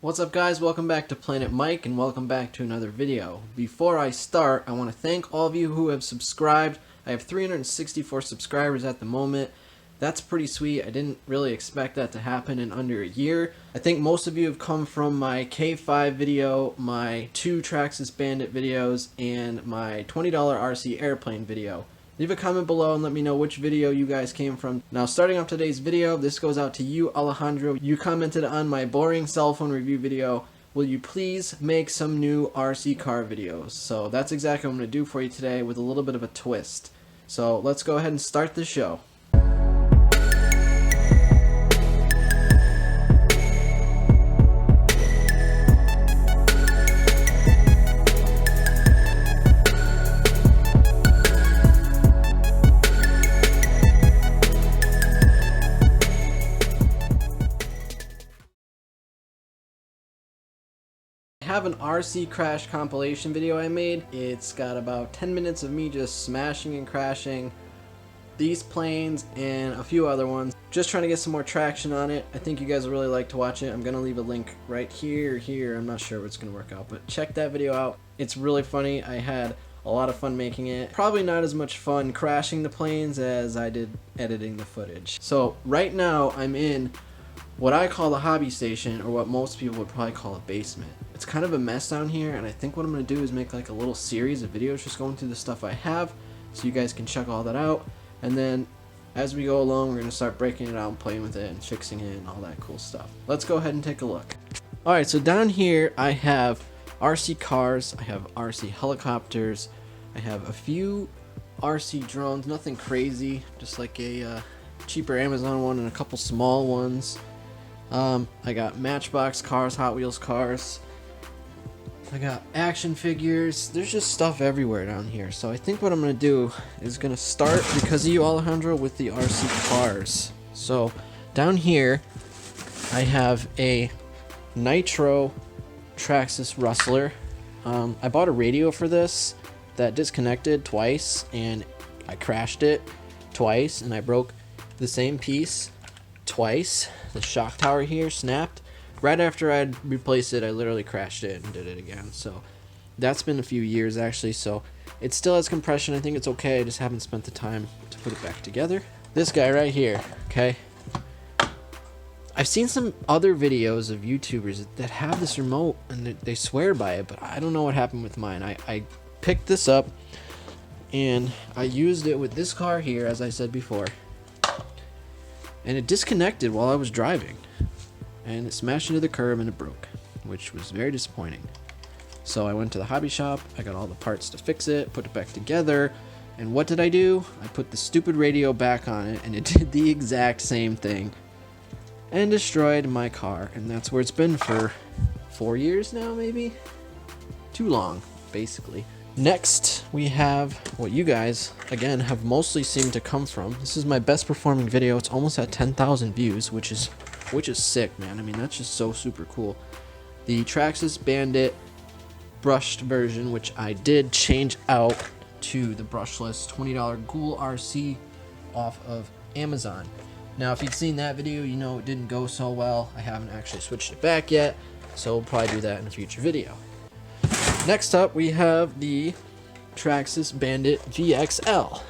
What's up guys, welcome back to Planet Mike and welcome back to another video. Before I start, I want to thank all of you who have subscribed. I have 364 subscribers at the moment. That's pretty sweet. I didn't really expect that to happen in under a year. I think most of you have come from my K5 video, my 2 Traxxas Bandit videos, and my $20 RC airplane video. Leave a comment below and let me know which video you guys came from. Now starting off today's video, this goes out to you, Alejandro. You commented on my boring cell phone review video. Will you please make some new RC car videos? So that's exactly what I'm going to do for you today with a little bit of a twist. So let's go ahead and start the show. I have an RC crash compilation video I made. It's got about 10 minutes of me just smashing and crashing these planes and a few other ones. Just trying to get some more traction on it. I think you guys will really like to watch it. I'm going to leave a link right here or here. I'm not sure what's going to work out, but check that video out. It's really funny. I had a lot of fun making it. Probably not as much fun crashing the planes as I did editing the footage. So right now I'm in what I call the hobby station, or what most people would probably call a basement. It's kind of a mess down here, and I think what I'm going to do is make like a little series of videos just going through the stuff I have so you guys can check all that out, and then as we go along we're going to start breaking it out and playing with it and fixing it and all that cool stuff. Let's go ahead and take a look. Alright, so down here I have RC cars, I have RC helicopters, I have a few RC drones, nothing crazy, just like a cheaper Amazon one and a couple small ones. I got Matchbox cars, Hot Wheels cars, I got action figures. There's just stuff everywhere down here. So I think what I'm going to do is going to start, because of you Alejandro, with the RC cars. So down here I have a Nitro Traxxas Rustler. I bought a radio for this that disconnected twice, and I crashed it twice, and I broke the same piece twice. The shock tower here snapped. Right after I'd replaced it, I literally crashed it and did it again. So that's been a few years actually, so it still has compression. I think it's okay. I just haven't spent the time to put it back together. This guy right here, okay? I've seen some other videos of YouTubers that have this remote and they swear by it, but I don't know what happened with mine. I picked this up and I used it with this car here, as I said before, and it disconnected while I was driving, and it smashed into the curb and it broke, which was very disappointing. So I went to the hobby shop, I got all the parts to fix it, put it back together, and what did I do? I put the stupid radio back on it, and it did the exact same thing and destroyed my car. And that's where it's been for 4 years now, maybe? Too long, basically. Next, we have what you guys, again, have mostly seemed to come from. This is my best performing video. It's almost at 10,000 views, which is sick, man. I mean, that's just so super cool. The Traxxas Bandit brushed version, which I did change out to the brushless $20 GOOL RC off of Amazon. Now, if you'd seen that video, you know it didn't go so well. I haven't actually switched it back yet, so we'll probably do that in a future video. Next up, we have the Traxxas Bandit VXL.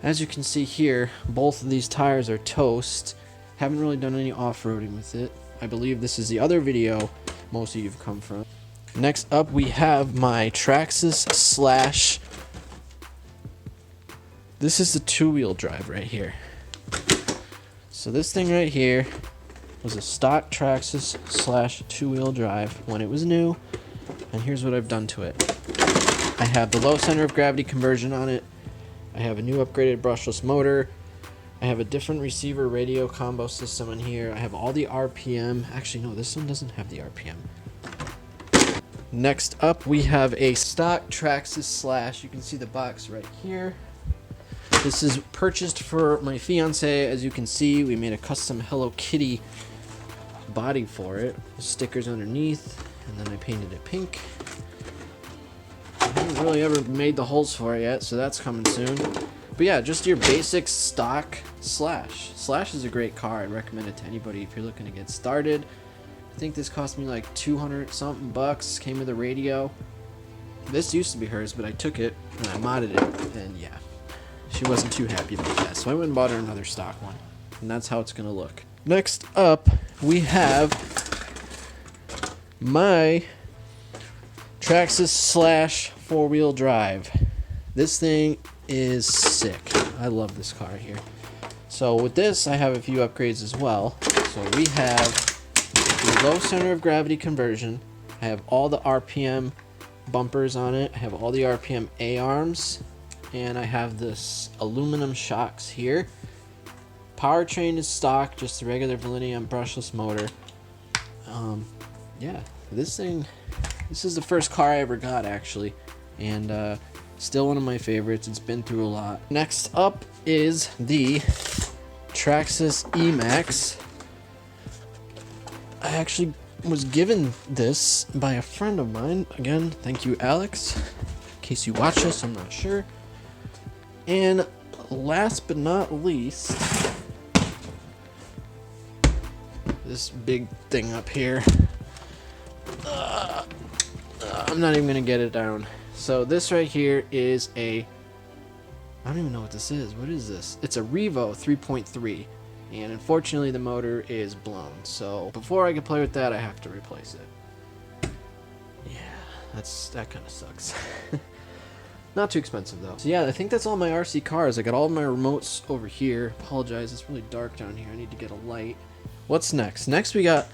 As you can see here, both of these tires are toast. Haven't really done any off-roading with it. I believe this is the other video most of you have come from. Next up, we have my Traxxas Slash. This is the 2-wheel drive right here. So this thing right here was a stock Traxxas Slash 2-wheel drive when it was new. And here's what I've done to it. I have the low center of gravity conversion on it. I have a new upgraded brushless motor. I have a different receiver radio combo system in here. I have all the RPM. Actually, no, this one doesn't have the RPM. Next up, we have a stock Traxxas Slash. You can see the box right here. This is purchased for my fiance. As you can see, we made a custom Hello Kitty body for it. The stickers underneath. And then I painted it pink. I haven't really ever made the holes for it yet, so that's coming soon. But yeah, just your basic stock Slash. Slash is a great car. I'd recommend it to anybody if you're looking to get started. think this cost me like 200 something bucks. Came with a radio. This used to be hers, but I took it and I modded it, and yeah, she wasn't too happy about that. So I went and bought her another stock one, and that's how it's gonna look. Next up, we have my Traxxas Slash 4-wheel drive. This thing is sick. I love this car here. So with this, I have a few upgrades as well. So we have the low center of gravity conversion. I have all the RPM bumpers on it. I have all the RPM A-arms. And I have this aluminum shocks here. Powertrain is stock, just the regular Validium brushless motor. Yeah, this is the first car I ever got, actually. And still one of my favorites. It's been through a lot. Next up is the Traxxas Emacs. I actually was given this by a friend of mine. Again, thank you, Alex. In case you watch this, I'm not sure. And last but not least, this big thing up here. I'm not even gonna get it down. So this right here is I don't even know what this is. What is this? It's a Revo 3.3, and unfortunately the motor is blown. So before I can play with that, I have to replace it. Yeah, that kind of sucks. Not too expensive though. So yeah, I think that's all my RC cars. I got all my remotes over here. Apologize, it's really dark down here. I need to get a light. What's next? Next we got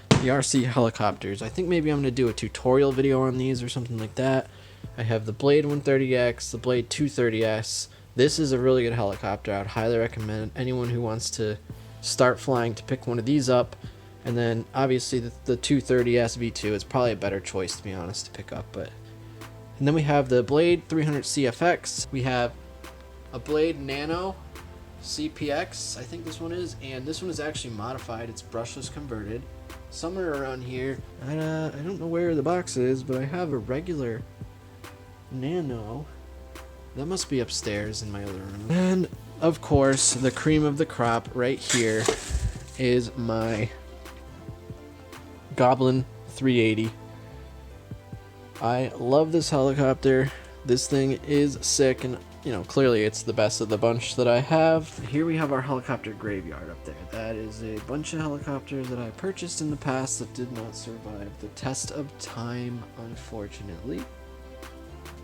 the RC helicopters. I think maybe I'm going to do a tutorial video on these or something like that. I have the Blade 130X, the Blade 230S. This is a really good helicopter. I would highly recommend anyone who wants to start flying to pick one of these up. And then obviously the 230S V2 is probably a better choice, to be honest, to pick up. And then we have the Blade 300 CFX. We have a Blade Nano CPX, I think this one is, and this one is actually modified. It's brushless converted. Somewhere around here, I don't know where the box is, but I have a regular Nano. That must be upstairs in my other room. And of course, the cream of the crop right here is my Goblin 380. I love this helicopter. This thing is sick, and you know, clearly it's the best of the bunch that I have. Here we have our helicopter graveyard up there. That is a bunch of helicopters that I purchased in the past that did not survive the test of time, unfortunately.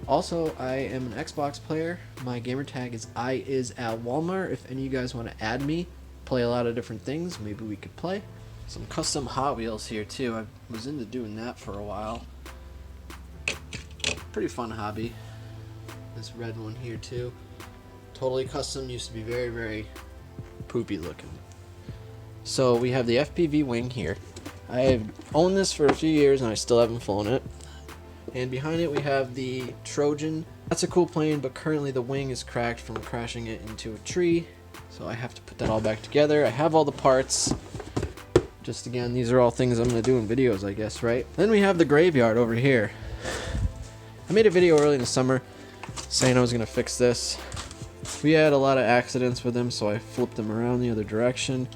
Also, I am an Xbox player. My gamer tag is @IsAlWalmart. If any of you guys want to add me, play a lot of different things, maybe we could play. Some custom Hot Wheels here too. I was into doing that for a while. Pretty fun hobby. This red one here too, totally custom. Used to be very, very poopy looking. So we have the FPV Wing here. I've owned this for a few years and I still haven't flown it. And behind it we have the Trojan. That's a cool plane, but currently the wing is cracked from crashing it into a tree, so I have to put that all back together. I have all the parts. Just again, these are all things I'm going to do in videos, I guess, right? Then we have the graveyard over here. I made a video early in the summer saying I was going to fix this. We had a lot of accidents with him, so I flipped him around the other direction.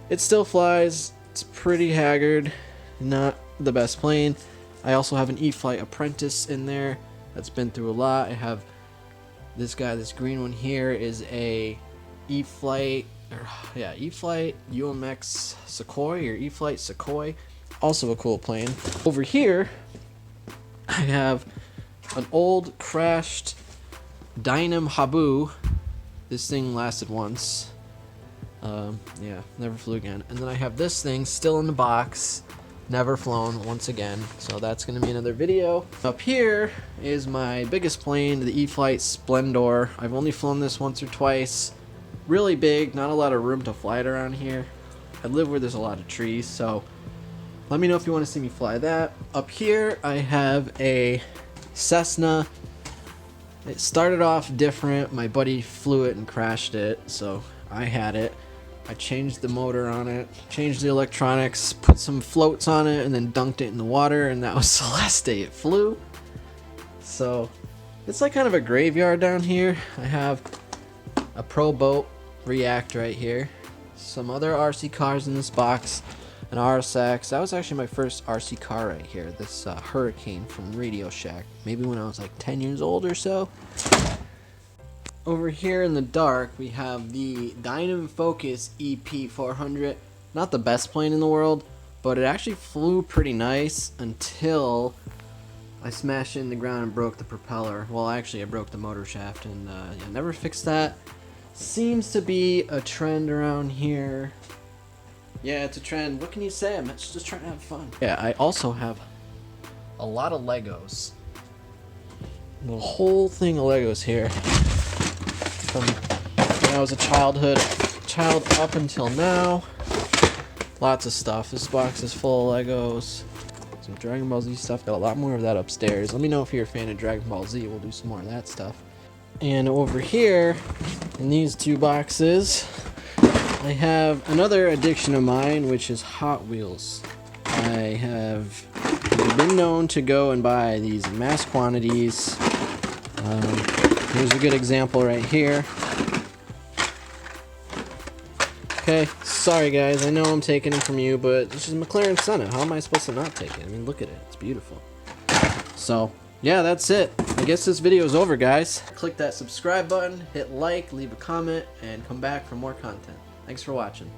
It still flies. It's pretty haggard. Not the best plane. I also have an E-Flite Apprentice in there that's been through a lot. I have this guy, this green one here is a E-Flite UMX Sukhoi or E-Flite Sukhoi. Also a cool plane. Over here, I have an old crashed Dynam Habu. This thing lasted once. Yeah, never flew again. And then I have this thing still in the box, never flown once again. So that's going to be another video. Up here is my biggest plane, the E-Flite Splendor. I've only flown this once or twice. Really big, not a lot of room to fly it around here. I live where there's a lot of trees, so let me know if you want to see me fly that. Up here I have a Cessna. It started off different. My buddy flew it and crashed it, so I had it. I changed the motor on it, changed the electronics, put some floats on it, and then dunked it in the water, and that was the last day it flew. So it's like kind of a graveyard down here. I have a Pro Boat React right here, some other RC cars in this box, an RSX. That was actually my first RC car right here. This Hurricane from Radio Shack. Maybe when I was like 10 years old or so. Over here in the dark, we have the Dynam Focus EP400. Not the best plane in the world, but it actually flew pretty nice until I smashed it in the ground and broke the propeller. Well, actually, I broke the motor shaft, and I never fixed that. Seems to be a trend around here. Yeah, it's a trend. What can you say? I'm just trying to have fun. Yeah, I also have a lot of Legos. The whole thing of Legos here. From when I was a child up until now. Lots of stuff. This box is full of Legos. Some Dragon Ball Z stuff. Got a lot more of that upstairs. Let me know if you're a fan of Dragon Ball Z. We'll do some more of that stuff. And over here, in these two boxes, I have another addiction of mine, which is Hot Wheels. I have been known to go and buy these in mass quantities. Here's a good example right here. Okay, sorry guys, I know I'm taking it from you, but this is McLaren Senna. How am I supposed to not take it? I mean, look at it, it's beautiful. So, yeah, that's it. I guess this video is over, guys. Click that subscribe button, hit like, leave a comment, and come back for more content. Thanks for watching.